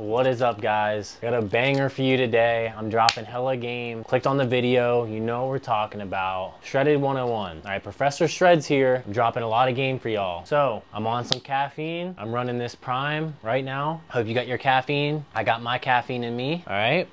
What is up, guys? Got a banger for you today. I'm dropping hella game. Clicked on the video, you know what we're talking about. Shredded 101. All right, Professor Shred's here. I'm dropping a lot of game for y'all. So I'm on some caffeine. I'm running this prime right now. Hope you got your caffeine. I got my caffeine in me. All right,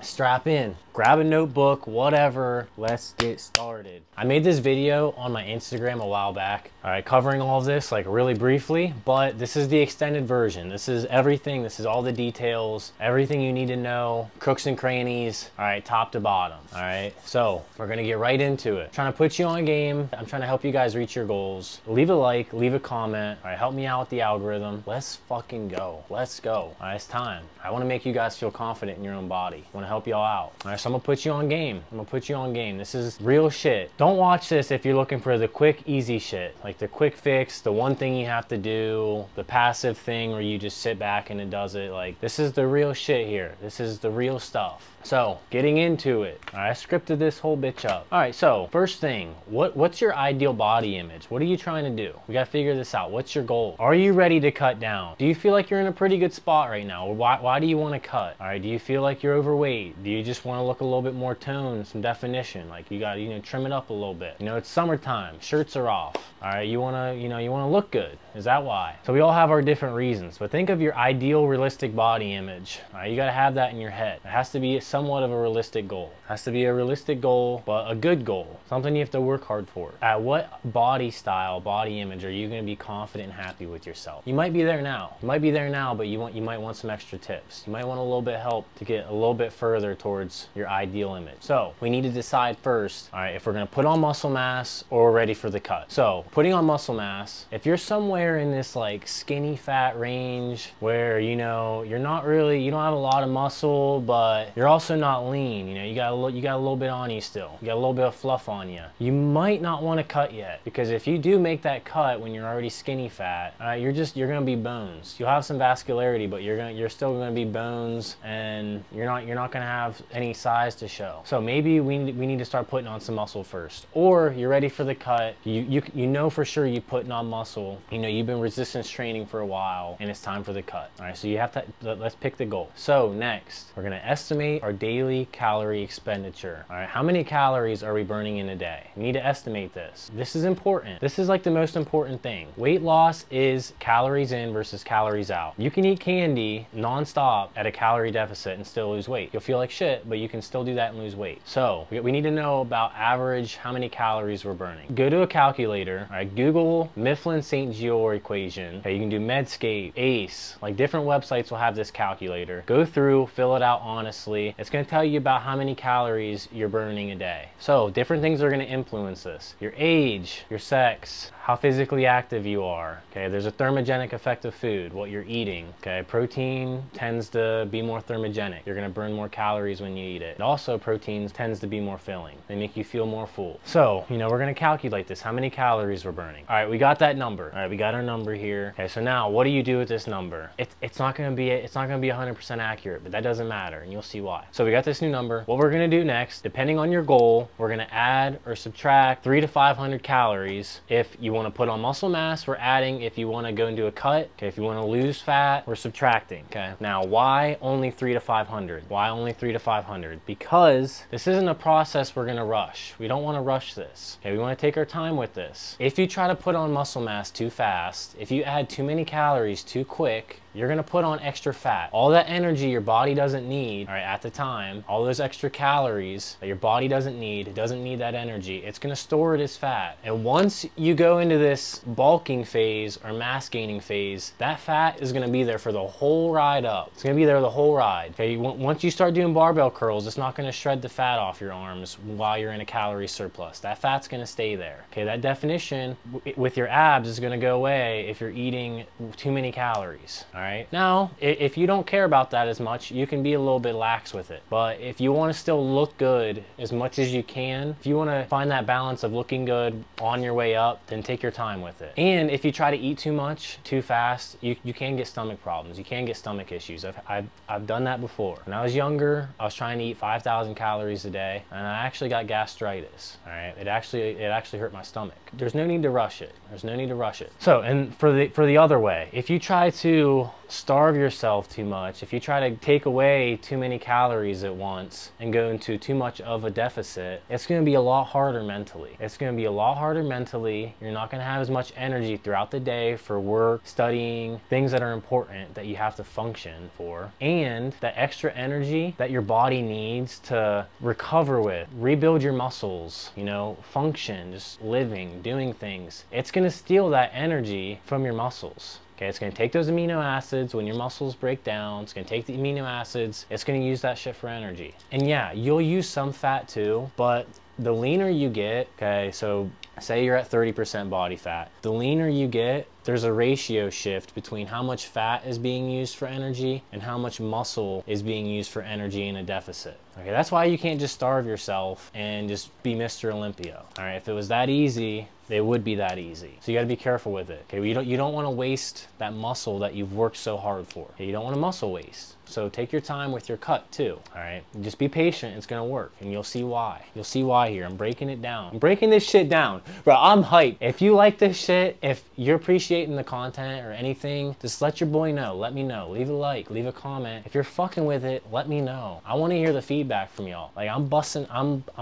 strap in. Grab a notebook, whatever. Let's get started. I made this video on my Instagram a while back, all right, covering all of this like really briefly, but this is the extended version. This is everything. This is all the details, everything you need to know, crooks and crannies, all right, top to bottom, all right? So we're gonna get right into it. I'm trying to put you on game. I'm trying to help you guys reach your goals. Leave a like, leave a comment, all right, help me out with the algorithm. Let's fucking go. Let's go. All right, it's time. I wanna make you guys feel confident in your own body. I wanna help y'all out. All right, so I'm gonna put you on game. I'm gonna put you on game. This is real shit. Don't watch this if you're looking for the quick, easy shit. Like the quick fix, the one thing you have to do, the passive thing where you just sit back and it does it. Like, this is the real shit here. This is the real stuff. So, getting into it. All right, I scripted this whole bitch up. All right, so first thing, what's your ideal body image? What are you trying to do? We gotta figure this out. What's your goal? Are you ready to cut down? Do you feel like you're in a pretty good spot right now? Why do you want to cut? All right, do you feel like you're overweight? Do you just want to look a little bit more toned, some definition? Like you gotta, trim it up a little bit. It's summertime, shirts are off. All right, you wanna look good. Is that why? So we all have our different reasons, but think of your ideal realistic body image. All right, you gotta have that in your head. It has to be somewhat of a realistic goal. It has to be a realistic goal, but a good goal. Something you have to work hard for. At what body style, body image are you gonna be confident and happy with yourself? You might be there now. You might be there now, but you might want some extra tips. You might want a little bit of help to get a little bit further towards your ideal image. So we need to decide first, all right, if we're gonna put on muscle mass or we're ready for the cut. So putting on muscle mass, if you're somewhere in this like skinny fat range where you don't have a lot of muscle, but you're also not lean, you got a little bit on you still, you got a little bit of fluff on you, you might not want to cut yet, because if you do make that cut when you're already skinny fat, you're gonna be bones. You'll have some vascularity, but you're still gonna be bones, and you're not gonna have any size to show. So maybe we need to start putting on some muscle first, or you're ready for the cut. You know for sure you're putting on muscle. You've been resistance training for a while, and it's time for the cut. All right, so you have to, let's pick the goal. So next, we're gonna estimate our daily calorie expenditure. All right, how many calories are we burning in a day? We need to estimate this. This is important. This is like the most important thing. Weight loss is calories in versus calories out. You can eat candy nonstop at a calorie deficit and still lose weight. You'll feel like shit, but you can still do that and lose weight. So we need to know about average how many calories we're burning. Go to a calculator. All right, Google Mifflin-St. Jeor equation. Okay, you can do Medscape, ACE, like different websites will have this calculator. Go through, fill it out honestly. It's gonna tell you about how many calories you're burning a day. So different things are gonna influence this. Your age, your sex, how physically active you are. Okay, there's a thermogenic effect of food, what you're eating. Okay, protein tends to be more thermogenic. You're gonna burn more calories when you eat it. And also proteins tends to be more filling. They make you feel more full. So, we're gonna calculate this, how many calories we're burning. All right, we got that number. All right, we got our number here. Okay, so now what do you do with this number? It's not gonna be 100% accurate, but that doesn't matter, and you'll see why. So we got this new number. What we're gonna do next, depending on your goal, we're gonna add or subtract 300 to 500 calories. If you want to put on muscle mass, we're adding. If you want to go into a cut, okay, if you want to lose fat, we're subtracting. Okay, now why only 300 to 500? Why only 300 to 500? Because this isn't a process we're gonna rush. We don't want to rush this. Okay, we want to take our time with this. If you try to put on muscle mass too fast, if you add too many calories too quick, you're gonna put on extra fat. All that energy your body doesn't need, all right, at the time, all those extra calories that your body doesn't need, it doesn't need that energy, it's gonna store it as fat. And once you go into this bulking phase or mass gaining phase, that fat is gonna be there for the whole ride up. It's gonna be there the whole ride. Okay, once you start doing barbell curls, it's not gonna shred the fat off your arms while you're in a calorie surplus. That fat's gonna stay there. Okay, that definition with your abs is gonna go away if you're eating too many calories. All right, now if you don't care about that as much, you can be a little bit lax with it. But if you want to still look good as much as you can, if you want to find that balance of looking good on your way up, then take your time with it. And if you try to eat too much too fast, you can get stomach problems. You can get stomach issues. I've done that before. When I was younger, I was trying to eat 5,000 calories a day, and I actually got gastritis. All right, it actually hurt my stomach. There's no need to rush it. There's no need to rush it. So, and for the other way, if you try to starve yourself too much, if you try to take away too many calories at once and go into too much of a deficit, it's going to be a lot harder mentally. It's going to be a lot harder mentally. You're not going to have as much energy throughout the day for work, studying, things that are important that you have to function for. And that extra energy that your body needs to recover with, rebuild your muscles, you know, function, just living, doing things. It's going to steal that energy from your muscles. Okay, it's going to take those amino acids when your muscles break down. It's going to take the amino acids. It's going to use that shit for energy. And yeah, you'll use some fat too, but the leaner you get, okay, so say you're at 30% body fat. The leaner you get, there's a ratio shift between how much fat is being used for energy and how much muscle is being used for energy in a deficit. Okay, that's why you can't just starve yourself and just be Mr. Olympia. All right, if it was that easy, it would be that easy. So you gotta be careful with it. Okay, you don't wanna waste that muscle that you've worked so hard for. Okay, you don't want to muscle waste. So take your time with your cut too, all right? Just be patient, it's gonna work, and you'll see why. You'll see why here. I'm breaking it down. I'm breaking this shit down. Bro, I'm hyped. If you like this shit, if you're appreciating the content or anything, just let your boy know. Let me know. Leave a like, leave a comment. If you're fucking with it, let me know. I wanna hear the feedback from y'all. Like I'm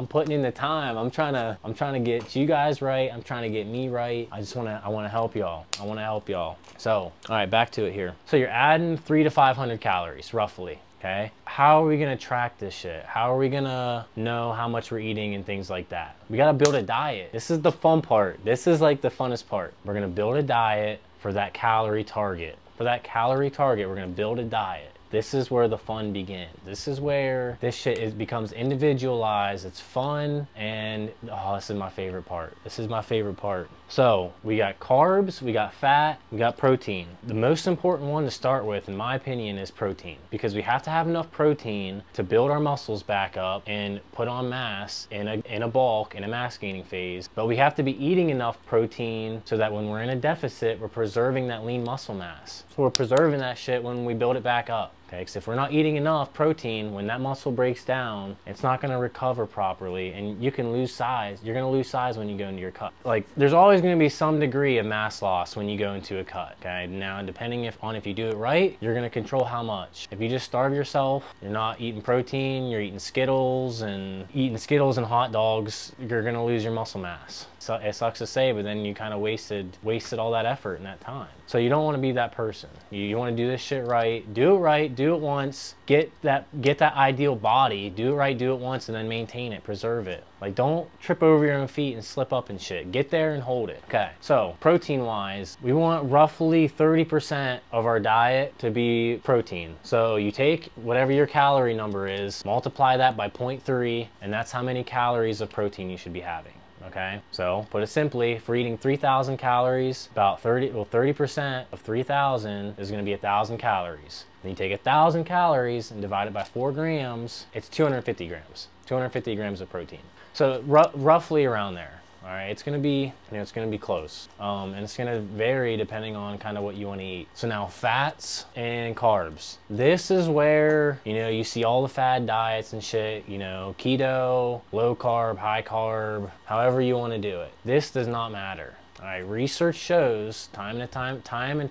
putting in the time. I'm trying to get you guys right. I'm trying to get me right. I wanna help y'all. I wanna help y'all. So, all right, back to it here. So you're adding 300 to 500 calories, roughly, okay? How are we gonna track this shit? How are we gonna know how much we're eating and things like that? We gotta build a diet. This is the fun part. This is like the funnest part. We're gonna build a diet for that calorie target. For that calorie target, we're gonna build a diet. This is where the fun begins. This is where this shit becomes individualized. It's fun, and oh, this is my favorite part. This is my favorite part. So we got carbs, we got fat, we got protein. The most important one to start with, in my opinion, is protein, because we have to have enough protein to build our muscles back up and put on mass in a bulk, in a mass gaining phase. But we have to be eating enough protein so that when we're in a deficit, we're preserving that lean muscle mass. So we're preserving that shit when we build it back up. Okay, because if we're not eating enough protein, when that muscle breaks down, it's not going to recover properly, and you can lose size. You're going to lose size when you go into your cut. Like, there's always going to be some degree of mass loss when you go into a cut. Okay, now depending on if you do it right, you're going to control how much. If you just starve yourself, you're not eating protein, you're eating Skittles and hot dogs, you're going to lose your muscle mass. So it sucks to say, but then you kind of wasted all that effort in that time. So you don't want to be that person. You want to do this shit right, do it once, get that ideal body, do it right, do it once, and then maintain it, preserve it. Like, don't trip over your own feet and slip up and shit. Get there and hold it. Okay, so protein wise, we want roughly 30% of our diet to be protein. So you take whatever your calorie number is, multiply that by 0.3, and that's how many calories of protein you should be having. Okay, so put it simply, if we're eating 3,000 calories, about 30% of 3,000 is going to be 1,000 calories. Then you take 1,000 calories and divide it by 4 grams, it's 250 grams. 250 grams of protein. So roughly around there. All right, it's gonna be, it's gonna be close, and it's gonna vary depending on kind of what you want to eat. So now fats and carbs. This is where you see all the fad diets and shit. Keto, low carb, high carb, however you want to do it. This does not matter. All right, research shows time and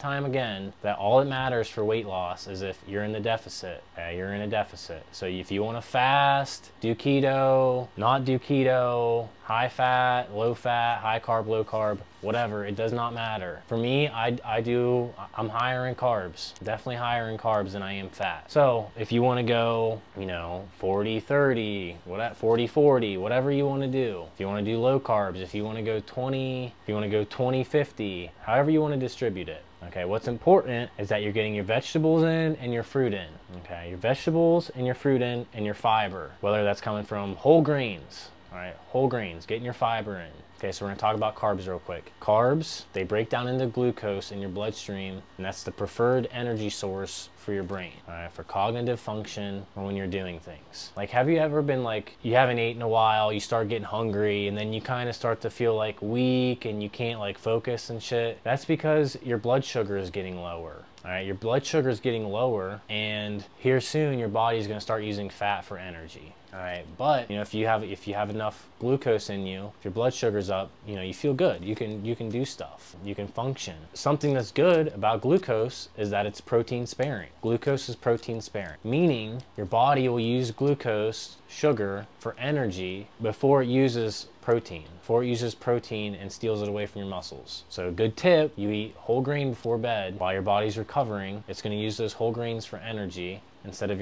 time again that all that matters for weight loss is if you're in the deficit. Okay, you're in a deficit. So if you want to fast, do keto, not do keto, high fat, low fat, high carb, low carb, whatever, it does not matter. For me, I'm higher in carbs, definitely higher in carbs than I am fat. So if you want to go, 40-30, 40-40, whatever you want to do. If you want to do low carbs, if you want to go 20-50, however you want to distribute it. Okay, what's important is that you're getting your vegetables in and your fruit in. Okay, your vegetables and your fruit in, and your fiber, whether that's coming from whole grains. All right, whole grains, getting your fiber in. Okay, so we're gonna talk about carbs real quick. Carbs, they break down into glucose in your bloodstream, and that's the preferred energy source for your brain, all right, for cognitive function or when you're doing things. Like, have you ever been like, you haven't eaten in a while, you start getting hungry, and then you kind of start to feel like weak and you can't like focus and shit? That's because your blood sugar is getting lower. All right, your blood sugar is getting lower, and here soon your body is going to start using fat for energy. All right, but you know, if you have enough glucose in you, if your blood sugar's up, you know, you feel good. You can do stuff. You can function. Something that's good about glucose is that it's protein sparing. Glucose is protein sparing, meaning your body will use glucose, sugar, for energy before it uses protein and steals it away from your muscles. So a good tip, you eat whole grain before bed while your body's recovering. It's going to use those whole grains for energy instead of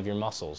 your muscle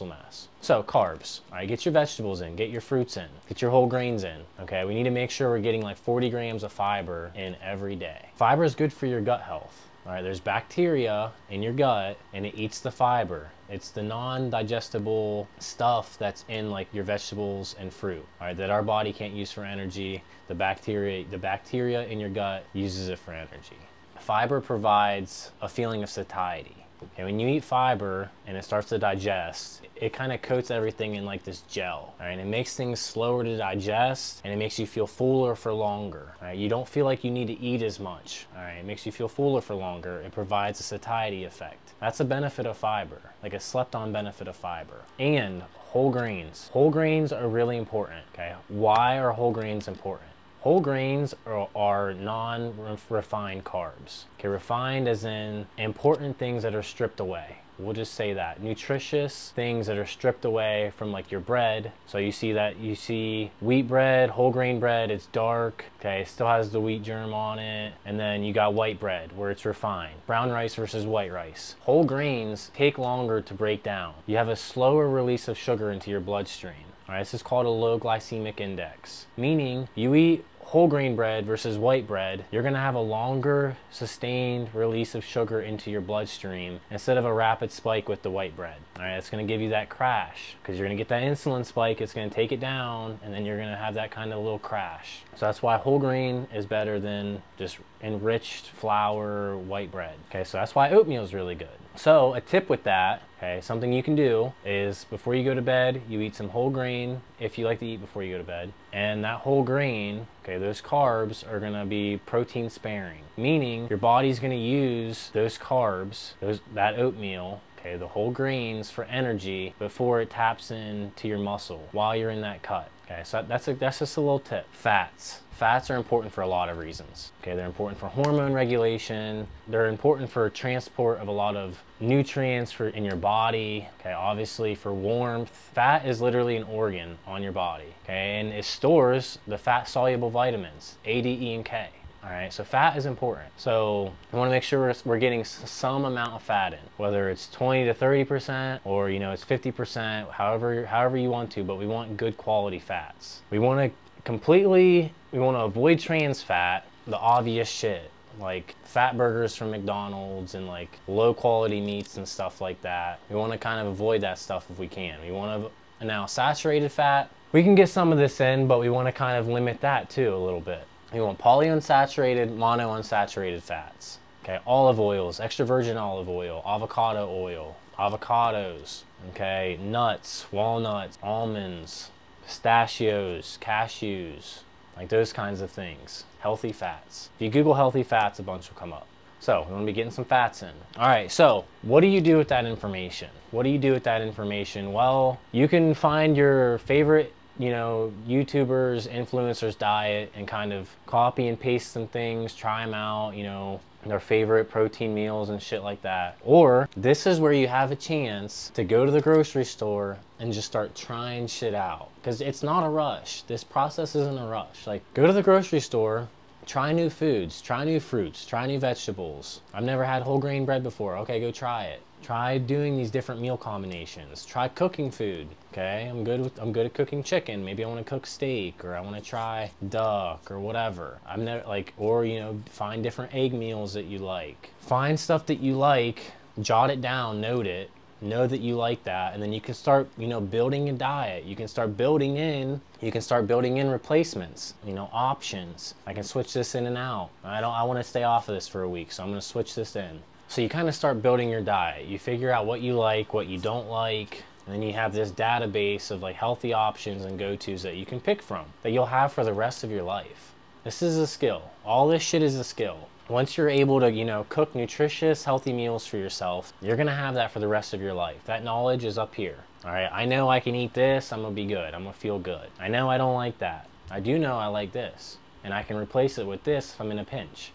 mass. So carbs. All right, get your vegetables in, get your fruits in, get your whole grains in. Okay, we need to make sure we're getting like 40 grams of fiber in every day. Fiber is good for your gut health. All right, there's bacteria in your gut and it eats the fiber. It's the non-digestible stuff that's in like your vegetables and fruit, all right, that our body can't use for energy. The bacteria in your gut uses it for energy. Fiber provides a feeling of satiety. Okay, when you eat fiber and it starts to digest, it kind of coats everything in like this gel, all right? It makes things slower to digest and it makes you feel fuller for longer, all right? You don't feel like you need to eat as much, all right? It makes you feel fuller for longer. It provides a satiety effect. That's a benefit of fiber, like a slept-on benefit of fiber. And whole grains. Whole grains are really important, okay? Why are whole grains important? Whole grains are non-refined carbs. Okay, refined as in important things that are stripped away. We'll just say that. Nutritious things that are stripped away from like your bread. So you see wheat bread, whole grain bread, it's dark, okay, it still has the wheat germ on it. And then you got white bread where it's refined. Brown rice versus white rice. Whole grains take longer to break down. You have a slower release of sugar into your bloodstream. All right, this is called a low glycemic index, meaning you eat whole grain bread versus white bread, you're gonna have a longer sustained release of sugar into your bloodstream instead of a rapid spike with the white bread. All right, it's gonna give you that crash because you're gonna get that insulin spike, it's gonna take it down, and then you're gonna have that kind of little crash. So that's why whole grain is better than just enriched flour white bread. Okay, so that's why oatmeal is really good. So a tip with that, okay, something you can do is before you go to bed, you eat some whole grain if you like to eat before you go to bed. And that whole grain, okay, those carbs are gonna be protein sparing, meaning your body's gonna use those carbs, that oatmeal, okay, the whole grains for energy before it taps into your muscle while you're in that cut. Okay, so that's just a little tip. Fats. Fats are important for a lot of reasons. Okay, they're important for hormone regulation. They're important for transport of a lot of nutrients in your body. Okay, obviously for warmth. Fat is literally an organ on your body. Okay, and it stores the fat-soluble vitamins, A, D, E, and K. All right, so fat is important. So we want to make sure we're getting some amount of fat in, whether it's 20 to 30% or you know it's 50%, however you want to, but we want good quality fats. We want to avoid trans fat, the obvious shit, like fat burgers from McDonald's and like low quality meats and stuff like that. We want to kind of avoid that stuff if we can. We want to, now saturated fat, we can get some of this in, but we want to kind of limit that too a little bit. We want polyunsaturated, monounsaturated fats. Okay, olive oils, extra virgin olive oil, avocado oil, avocados, okay, nuts, walnuts, almonds, pistachios, cashews, like those kinds of things. Healthy fats. If you Google healthy fats, a bunch will come up. So we want to be getting some fats in. All right, so what do you do with that information? What do you do with that information? Well, you can find your favorite, you know, YouTubers, influencers diet and kind of copy and paste some things, try them out, you know, their favorite protein meals and shit like that. Or this is where you have a chance to go to the grocery store and just start trying shit out. Because it's not a rush. This process isn't a rush. Like, go to the grocery store, try new foods, try new fruits, try new vegetables. I've never had whole grain bread before. Okay, go try it. Try doing these different meal combinations. Try cooking food. Okay, I'm good at cooking chicken. Maybe I want to cook steak, or I want to try duck or whatever. I've never or you know, find different egg meals that you like. Find stuff that you like, jot it down, note it, know that you like that, and then you can start, you know, building a diet. You can start building in replacements, you know, options. I can switch this in and out. I want to stay off of this for a week, so I'm going to switch this in. So you kind of start building your diet. You figure out what you like, what you don't like, and then you have this database of like healthy options and go-tos that you can pick from that you'll have for the rest of your life. This is a skill. All this shit is a skill. Once you're able to, you know, cook nutritious, healthy meals for yourself, you're gonna have that for the rest of your life. That knowledge is up here. All right, I know I can eat this, I'm gonna be good, I'm gonna feel good. I know I don't like that. I do know I like this, and I can replace it with this if I'm in a pinch.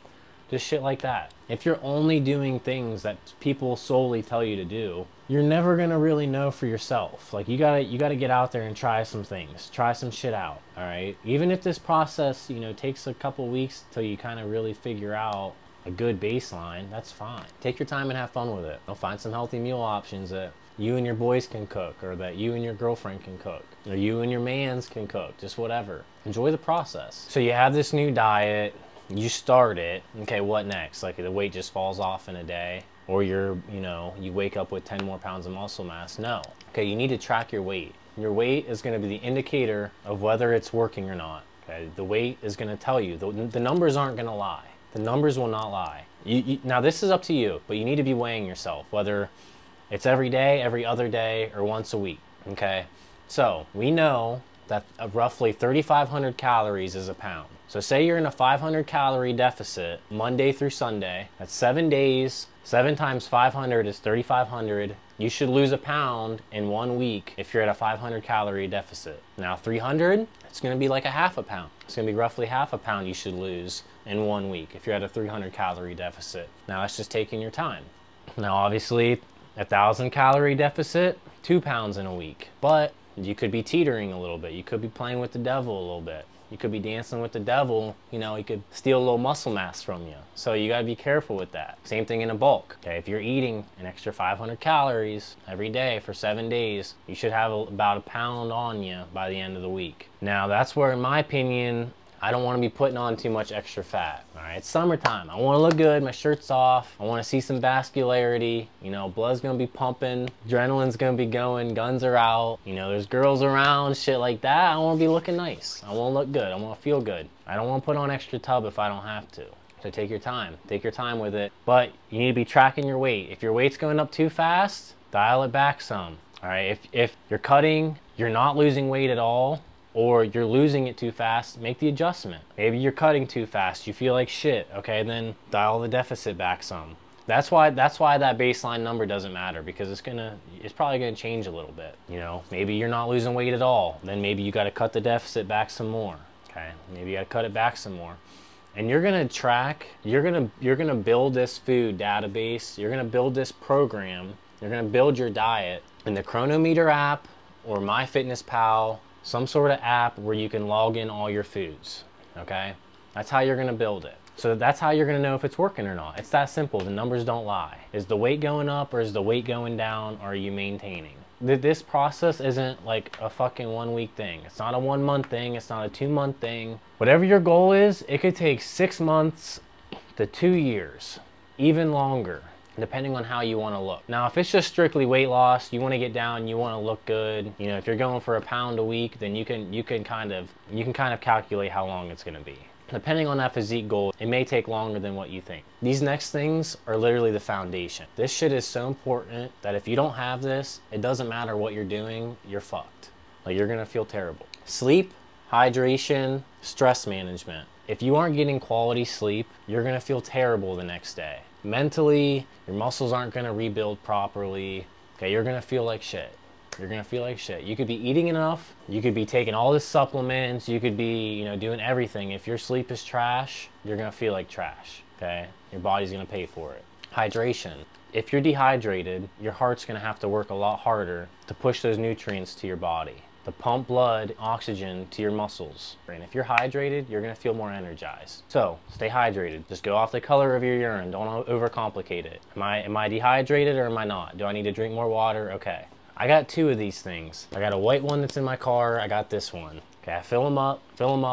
Just shit like that. If you're only doing things that people solely tell you to do, you're never gonna really know for yourself. Like you gotta get out there and try some things, try some shit out. All right. Even if this process, you know, takes a couple weeks till you kind of really figure out a good baseline, that's fine. Take your time and have fun with it. You'll find some healthy meal options that you and your boys can cook, or that you and your girlfriend can cook, or you and your mans can cook. Just whatever. Enjoy the process. So you have this new diet. You start it, okay, what next? Like the weight just falls off in a day, or you wake up with 10 more pounds of muscle mass? No. Okay, you need to track your weight. Your weight is going to be the indicator of whether it's working or not. Okay, the weight is going to tell you. The numbers aren't going to lie. The numbers will not lie. Now this is up to you, but you need to be weighing yourself, whether it's every day, every other day, or once a week, okay? So we know that roughly 3,500 calories is a pound. So say you're in a 500 calorie deficit Monday through Sunday. That's 7 days. 7 times 500 is 3,500. You should lose a pound in 1 week if you're at a 500 calorie deficit. Now 300, it's gonna be like a half a pound. It's gonna be roughly half a pound you should lose in 1 week if you're at a 300 calorie deficit. Now that's just taking your time. Now obviously, 1,000 calorie deficit, 2 pounds in a week. But you could be teetering a little bit. You could be playing with the devil a little bit. You could be dancing with the devil, you know, he could steal a little muscle mass from you. So you gotta be careful with that. Same thing in a bulk, okay? If you're eating an extra 500 calories every day for 7 days, you should have about a pound on you by the end of the week. Now that's where, in my opinion, I don't want to be putting on too much extra fat. All right, it's summertime. I want to look good. My shirt's off. I want to see some vascularity. You know, blood's going to be pumping. Adrenaline's going to be going. Guns are out. You know, there's girls around, shit like that. I want to be looking nice. I want to look good. I want to feel good. I don't want to put on extra tub if I don't have to. So take your time. Take your time with it. But you need to be tracking your weight. If your weight's going up too fast, dial it back some. All right, if you're cutting, you're not losing weight at all, or you're losing it too fast, make the adjustment. Maybe you're cutting too fast, you feel like shit, okay, then dial the deficit back some. That's why that baseline number doesn't matter, because it's probably gonna change a little bit. You know, maybe you're not losing weight at all, then maybe you gotta cut the deficit back some more, okay? Maybe you gotta cut it back some more. And you're gonna track, you're gonna build this food database, you're gonna build this program, you're gonna build your diet in the Chronometer app or MyFitnessPal, some sort of app where you can log in all your foods, okay? That's how you're gonna build it. So that's how you're gonna know if it's working or not. It's that simple, the numbers don't lie. Is the weight going up or is the weight going down, or are you maintaining? This process isn't like a fucking 1 week thing. It's not a 1 month thing, it's not a 2 month thing. Whatever your goal is, it could take 6 months to 2 years, even longer, depending on how you want to look. Now, if it's just strictly weight loss, you want to get down, you want to look good, you know, if you're going for a pound a week, then you can kind of calculate how long it's going to be. Depending on that physique goal, it may take longer than what you think. These next things are literally the foundation. This shit is so important that if you don't have this, it doesn't matter what you're doing, you're fucked. Like, you're going to feel terrible. Sleep, hydration, stress management. If you aren't getting quality sleep, you're going to feel terrible the next day. Mentally, your muscles aren't going to rebuild properly. Okay, you're going to feel like shit. You're going to feel like shit. You could be eating enough, you could be taking all the supplements, you could be, you know, doing everything. If your sleep is trash, you're going to feel like trash, okay? Your body's going to pay for it. Hydration. If you're dehydrated, your heart's going to have to work a lot harder to push those nutrients to your body, to pump blood, oxygen to your muscles. And if you're hydrated, you're gonna feel more energized. So stay hydrated. Just go off the color of your urine. Don't overcomplicate it. Am I dehydrated or am I not? Do I need to drink more water? Okay. I got 2 of these things. I got a white one that's in my car. I got this one. Okay, I fill them up.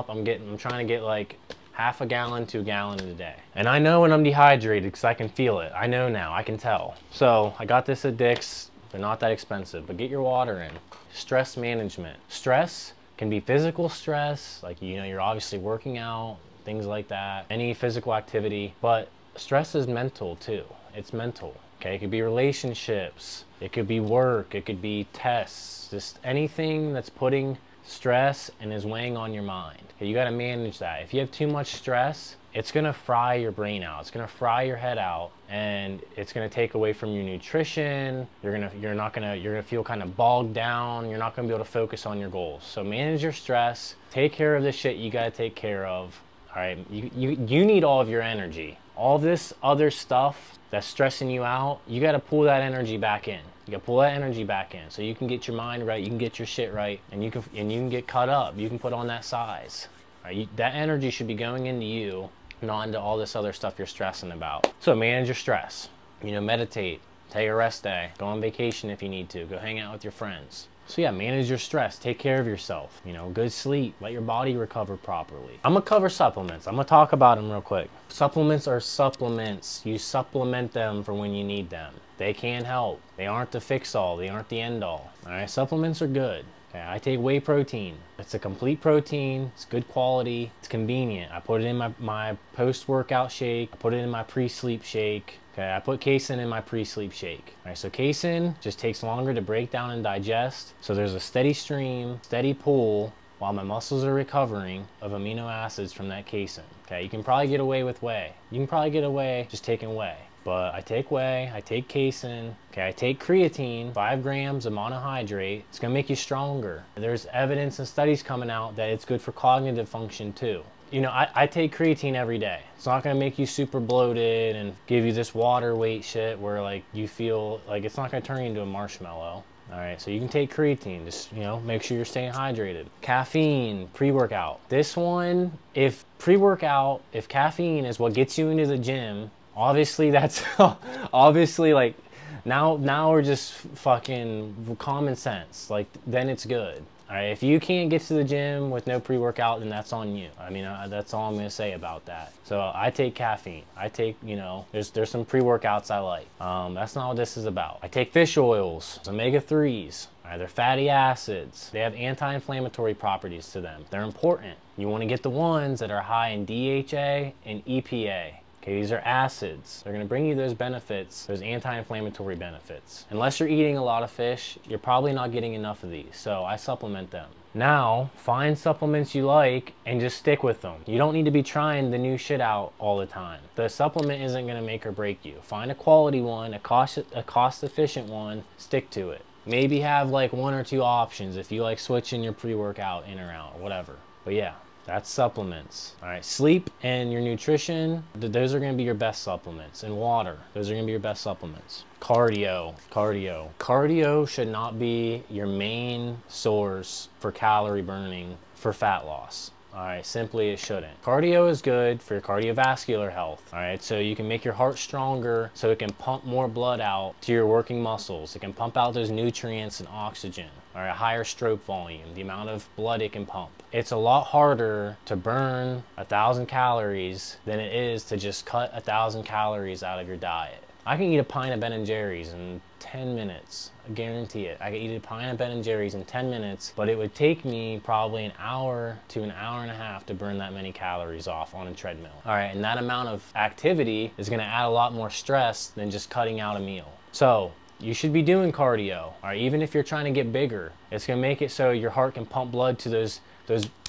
I'm trying to get like half a gallon to a gallon in a day. And I know when I'm dehydrated because I can feel it. I know now, I can tell. So I got this at Dick's. They're not that expensive, but get your water in. Stress management. Stress can be physical stress, like, you know, you're obviously working out, things like that, any physical activity, but stress is mental too. It's mental, okay? It could be relationships, it could be work, it could be tests, just anything that's putting stress and is weighing on your mind. Okay, you gotta manage that. If you have too much stress, it's gonna fry your brain out. It's gonna fry your head out, and it's gonna take away from your nutrition. You're gonna feel kind of bogged down. You're not gonna be able to focus on your goals. So manage your stress. Take care of the shit you gotta take care of. All right, you need all of your energy. All this other stuff that's stressing you out, you gotta pull that energy back in. You gotta pull that energy back in so you can get your mind right, you can get your shit right, and you can get cut up. You can put on that size. All right, that energy should be going into you, not into all this other stuff you're stressing about. So manage your stress. You know, meditate, take a rest day, go on vacation if you need to, go hang out with your friends. So yeah, manage your stress, take care of yourself, you know, good sleep, let your body recover properly. I'm gonna cover supplements. I'm gonna talk about them real quick. Supplements are supplements. You supplement them for when you need them. They can help. They aren't the fix-all, they aren't the end-all. All right, supplements are good. Okay, I take whey protein. It's a complete protein, it's good quality, it's convenient. I put it in my post-workout shake, I put it in my pre-sleep shake. Okay, I put casein in my pre-sleep shake. All right, so casein just takes longer to break down and digest. So there's a steady stream, steady pull while my muscles are recovering of amino acids from that casein. Okay, you can probably get away with whey. You can probably get away just taking whey. But I take whey, I take casein, okay, I take creatine, 5 grams of monohydrate. It's gonna make you stronger. There's evidence and studies coming out that it's good for cognitive function too. You know, I take creatine every day. It's not gonna make you super bloated and give you this water weight shit where like you feel like it's not gonna turn you into a marshmallow. All right, so you can take creatine, just, you know, make sure you're staying hydrated. Caffeine, pre-workout. This one, if pre-workout, if caffeine is what gets you into the gym, obviously that's, obviously like, now we're just fucking common sense. Like, then it's good. All right, if you can't get to the gym with no pre-workout, then that's on you. I mean, that's all I'm gonna say about that. So I take caffeine. I take, you know, there's some pre-workouts I like. That's not what this is about. I take fish oils, omega-3s. All right, they're fatty acids. They have anti-inflammatory properties to them. They're important. You wanna get the ones that are high in DHA and EPA. Okay, these are acids. They're gonna bring you those benefits, those anti-inflammatory benefits. Unless you're eating a lot of fish, you're probably not getting enough of these, so I supplement them. Now, find supplements you like and just stick with them. You don't need to be trying the new shit out all the time. The supplement isn't gonna make or break you. Find a quality one, a cost-efficient one, stick to it. Maybe have like 1 or 2 options if you like switching your pre-workout in or out, whatever. But yeah. That's supplements. All right, sleep and your nutrition, those are gonna be your best supplements. And water, those are gonna be your best supplements. Cardio. Cardio should not be your main source for calorie burning for fat loss. All right, simply it shouldn't. Cardio is good for your cardiovascular health. All right, so you can make your heart stronger so it can pump more blood out to your working muscles. It can pump out those nutrients and oxygen. All right, a higher stroke volume, the amount of blood it can pump. It's a lot harder to burn 1,000 calories than it is to just cut 1,000 calories out of your diet. I can eat a pint of Ben & Jerry's in 10 minutes. I guarantee it. I could eat a pint of Ben & Jerry's in 10 minutes, but it would take me probably an hour to an hour and a half to burn that many calories off on a treadmill. All right, and that amount of activity is gonna add a lot more stress than just cutting out a meal. So, you should be doing cardio, all right? Even if you're trying to get bigger, it's gonna make it so your heart can pump blood to those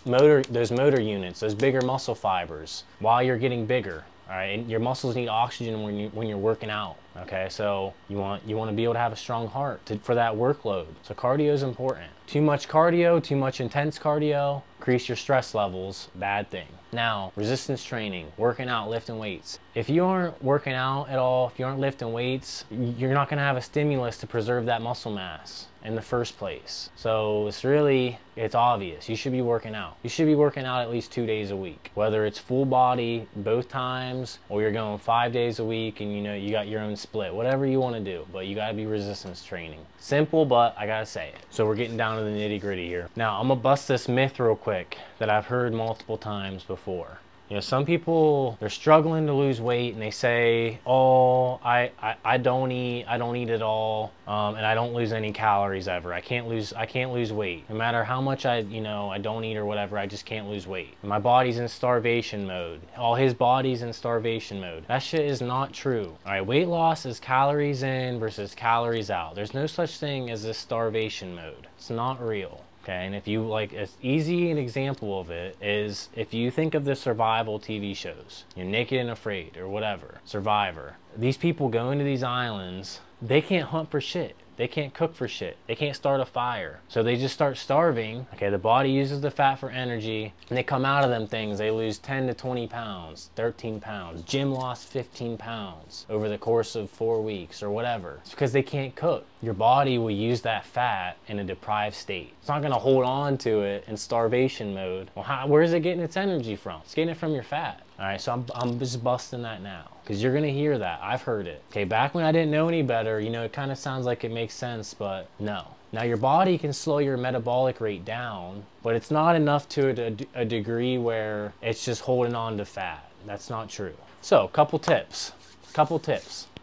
motor units, those bigger muscle fibers while you're getting bigger. All right, and your muscles need oxygen when you're working out. Okay, so you want to be able to have a strong heart for that workload. So cardio is important. Too much cardio, too much intense cardio, increase your stress levels, bad thing. Now, resistance training, working out, lifting weights. If you aren't working out at all, if you aren't lifting weights, you're not gonna have a stimulus to preserve that muscle mass in the first place. So it's obvious. You should be working out. You should be working out at least 2 days a week, whether it's full body both times or you're going 5 days a week and you know you got your own split, whatever you want to do, but you got to be resistance training. Simple, but I gotta say it. So we're getting down to the nitty gritty here. Now I'm gonna bust this myth real quick that I've heard multiple times before. You know, some people, they're struggling to lose weight and they say, oh, I don't eat at all, and I don't lose any calories ever. I can't lose weight. No matter how much I don't eat or whatever, I just can't lose weight. My body's in starvation mode. All his body's in starvation mode. That shit is not true. All right, weight loss is calories in versus calories out. There's no such thing as a starvation mode. It's not real. Okay, and if you like, as easy an example of it is if you think of the survival TV shows, you're Naked and Afraid or whatever, Survivor. These people go into these islands, they can't hunt for shit. They can't cook for shit. They can't start a fire. So they just start starving. Okay, the body uses the fat for energy, and they come out of them things. They lose 10 to 20 pounds, 13 pounds. Jim lost 15 pounds over the course of 4 weeks or whatever. It's because they can't cook. Your body will use that fat in a deprived state. It's not gonna hold on to it in starvation mode. Well, where is it getting its energy from? It's getting it from your fat. All right, so I'm just busting that now because you're gonna hear that. I've heard it. Okay, back when I didn't know any better, you know, it kind of sounds like it makes sense, but no. Now your body can slow your metabolic rate down, but it's not enough to a degree where it's just holding on to fat. That's not true. So, couple tips.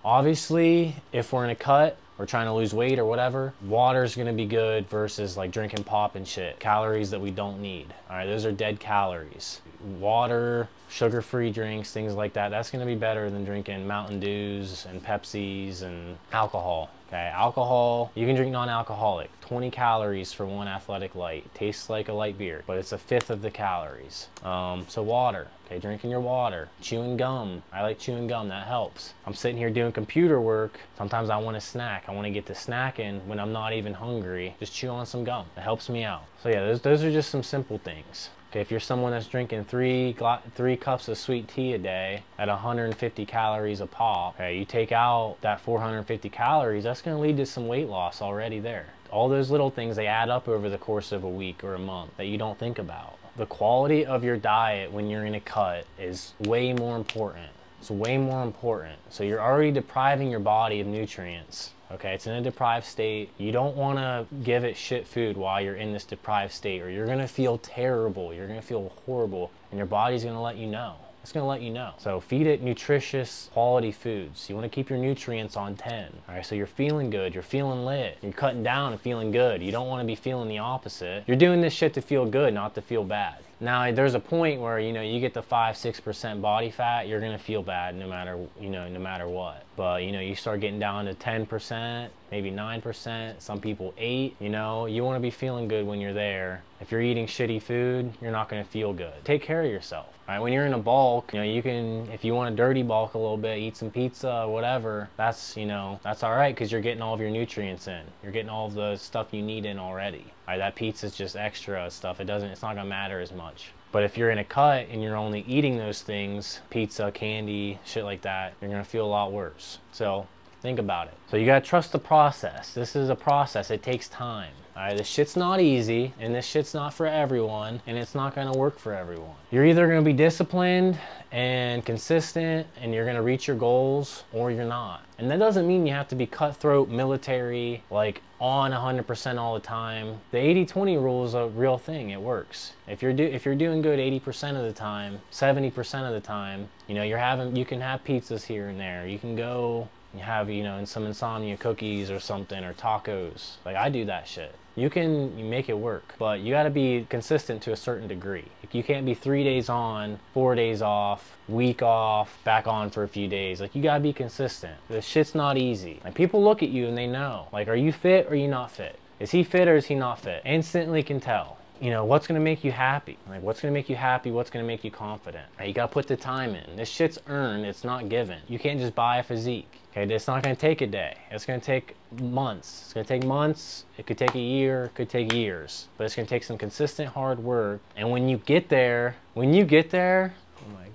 Obviously, if we're in a cut, we're trying to lose weight or whatever, water's gonna be good versus like drinking pop and shit. Calories that we don't need. All right, those are dead calories. Water, sugar-free drinks, things like that, that's gonna be better than drinking Mountain Dews and Pepsis and alcohol. Okay, alcohol, you can drink non-alcoholic. 20 calories for one athletic light. Tastes like a light beer, but it's a fifth of the calories. So water, okay, drinking your water. Chewing gum, I like chewing gum, that helps. I'm sitting here doing computer work, sometimes I want a snack. I want to get to snacking when I'm not even hungry. Just chew on some gum, it helps me out. So yeah, those are just some simple things. Okay, if you're someone that's drinking three cups of sweet tea a day at 150 calories a pop, okay, you take out that 450 calories, that's gonna lead to some weight loss already there. All those little things, they add up over the course of a week or a month that you don't think about. The quality of your diet when you're in a cut is way more important. It's way more important. So you're already depriving your body of nutrients. Okay, it's in a deprived state. You don't want to give it shit food while you're in this deprived state, or you're going to feel terrible. You're going to feel horrible, and your body's going to let you know. It's going to let you know. So feed it nutritious, quality foods. You want to keep your nutrients on 10. All right, so you're feeling good. You're feeling lit. You're cutting down and feeling good. You don't want to be feeling the opposite. You're doing this shit to feel good, not to feel bad. Now, there's a point where, you know, you get to 5-6% body fat, you're gonna feel bad no matter, you know, no matter what. But, you know, you start getting down to 10%, maybe 9%, some people 8%, you know, you wanna be feeling good when you're there. If you're eating shitty food, you're not gonna feel good. Take care of yourself. All right, when you're in a bulk, you know, you can, if you want to dirty bulk a little bit, eat some pizza, whatever, that's, you know, that's all right because you're getting all of your nutrients in. You're getting all of the stuff you need in already. All right, that pizza's just extra stuff. It's not gonna matter as much. But if you're in a cut and you're only eating those things, pizza, candy, shit like that, you're gonna feel a lot worse. So think about it. So you gotta trust the process. This is a process, it takes time. All right, this shit's not easy, and this shit's not for everyone, and it's not gonna work for everyone. You're either gonna be disciplined and consistent, and you're gonna reach your goals, or you're not. And that doesn't mean you have to be cutthroat military, like on 100% all the time. The 80-20 rule is a real thing, it works. If you're doing good 80% of the time, 70% of the time, you know, you can have pizzas here and there. You can go, you have, you know, some insomnia cookies or something, or tacos. Like, I do that shit. You make it work, but you gotta be consistent to a certain degree. You can't be 3 days on, 4 days off, week off, back on for a few days. Like, you gotta be consistent. This shit's not easy. Like, people look at you and they know, like, are you fit or are you not fit? Is he fit or is he not fit? Instantly can tell. You know, what's gonna make you happy? Like, what's gonna make you happy? What's gonna make you confident? Right, you gotta put the time in. This shit's earned, it's not given. You can't just buy a physique. Okay, it's not gonna take a day. It's gonna take months. It's gonna take months. It could take a year, it could take years. But it's gonna take some consistent hard work. And when you get there, oh my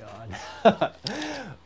God.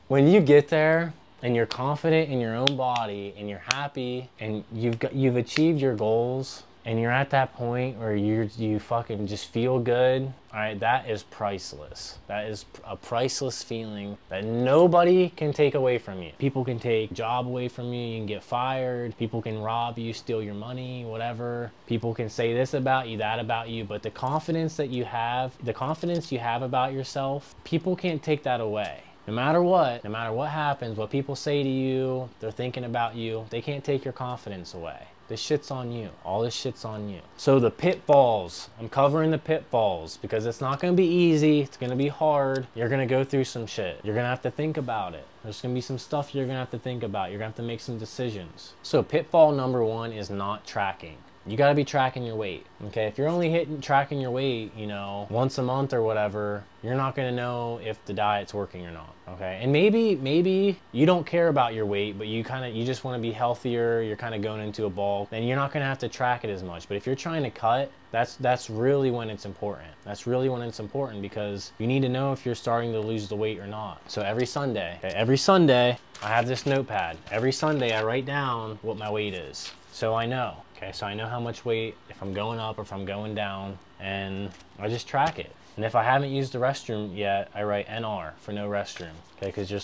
When you get there and you're confident in your own body and you're happy and you've achieved your goals, and you're at that point where you fucking just feel good, all right, that is priceless. That is a priceless feeling that nobody can take away from you. People can take a job away from you, you can get fired, people can rob you, steal your money, whatever. People can say this about you, that about you, but the confidence you have about yourself, people can't take that away. No matter what happens, what people say to you, they're thinking about you, they can't take your confidence away. This shit's on you. All this shit's on you. So the pitfalls, I'm covering the pitfalls because it's not gonna be easy. It's gonna be hard. You're gonna go through some shit. You're gonna have to think about it. There's gonna be some stuff you're gonna have to think about. You're gonna have to make some decisions. So pitfall number 1 is not tracking. You gotta be tracking your weight, okay? If you're only tracking your weight, you know, once a month or whatever, you're not gonna know if the diet's working or not, okay? And maybe you don't care about your weight, but you just wanna be healthier, you're kind of going into a bulk, then you're not gonna have to track it as much. But if you're trying to cut, that's really when it's important. That's really when it's important, because you need to know if you're starting to lose the weight or not. So every Sunday, okay, every Sunday, I have this notepad. Every Sunday I write down what my weight is. So I know, okay, so I know how much weight, if I'm going up or if I'm going down, and I just track it. And if I haven't used the restroom yet, I write NR for no restroom, okay, because you're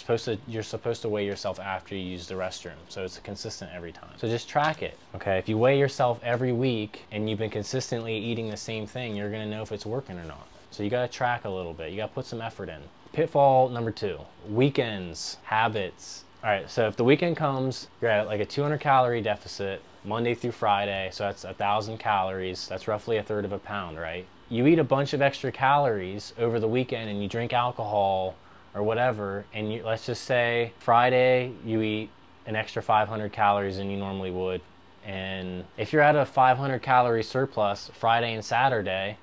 supposed to weigh yourself after you use the restroom, so it's consistent every time. So just track it, okay? If you weigh yourself every week and you've been consistently eating the same thing, you're gonna know if it's working or not. So you gotta track a little bit, you gotta put some effort in. Pitfall number 2, weekends, habits. All right, so if the weekend comes, you're at like a 200 calorie deficit, Monday through Friday, so that's 1,000 calories, that's roughly 1/3 of a pound, right? You eat a bunch of extra calories over the weekend and you drink alcohol or whatever, and let's just say Friday you eat an extra 500 calories than you normally would, and if you're at a 500 calorie surplus Friday and Saturday,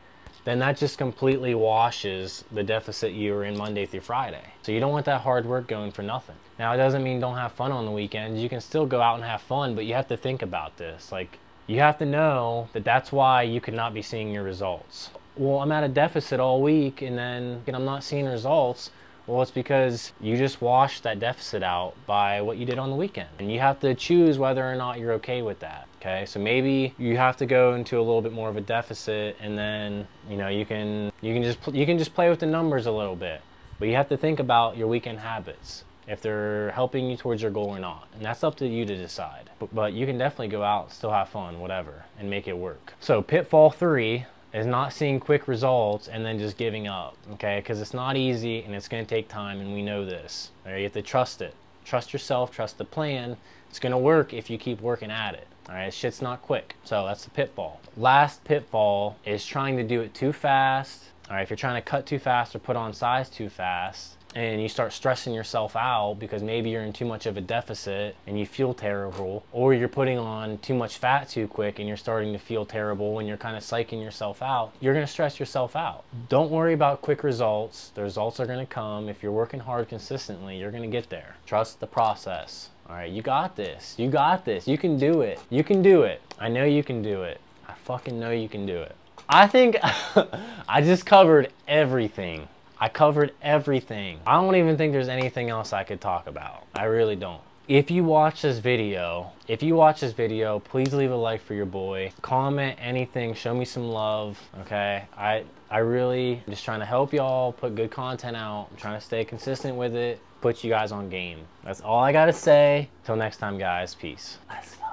then that just completely washes the deficit you were in Monday through Friday. So you don't want that hard work going for nothing. Now, it doesn't mean don't have fun on the weekends. You can still go out and have fun, but you have to think about this. Like, you have to know that that's why you could not be seeing your results. Well, I'm at a deficit all week and I'm not seeing results. Well, it's because you just washed that deficit out by what you did on the weekend. And you have to choose whether or not you're okay with that, okay? So maybe you have to go into a little bit more of a deficit, and then, you know, you can just play with the numbers a little bit. But you have to think about your weekend habits, if they're helping you towards your goal or not. And that's up to you to decide. But you can definitely go out, still have fun, whatever, and make it work. So pitfall 3 is not seeing quick results and then just giving up, okay? Because it's not easy and it's gonna take time, and we know this. All right, you have to trust it. Trust yourself, trust the plan. It's gonna work if you keep working at it. All right, shit's not quick. So that's the pitfall. Last pitfall is trying to do it too fast. All right, if you're trying to cut too fast or put on size too fast, and you start stressing yourself out because maybe you're in too much of a deficit and you feel terrible, or you're putting on too much fat too quick and you're starting to feel terrible and you're kind of psyching yourself out, you're going to stress yourself out. Don't worry about quick results. The results are going to come. If you're working hard consistently, you're going to get there. Trust the process. All right, you got this. You got this. You can do it. You can do it. I know you can do it. I fucking know you can do it. I think I just covered everything. I covered everything. I don't even think there's anything else I could talk about. I really don't. If you watch this video, please leave a like for your boy. Comment anything, show me some love, okay? I really am just trying to help y'all put good content out. I'm trying to stay consistent with it, put you guys on game. That's all I gotta say. Till next time, guys, peace. Let's go.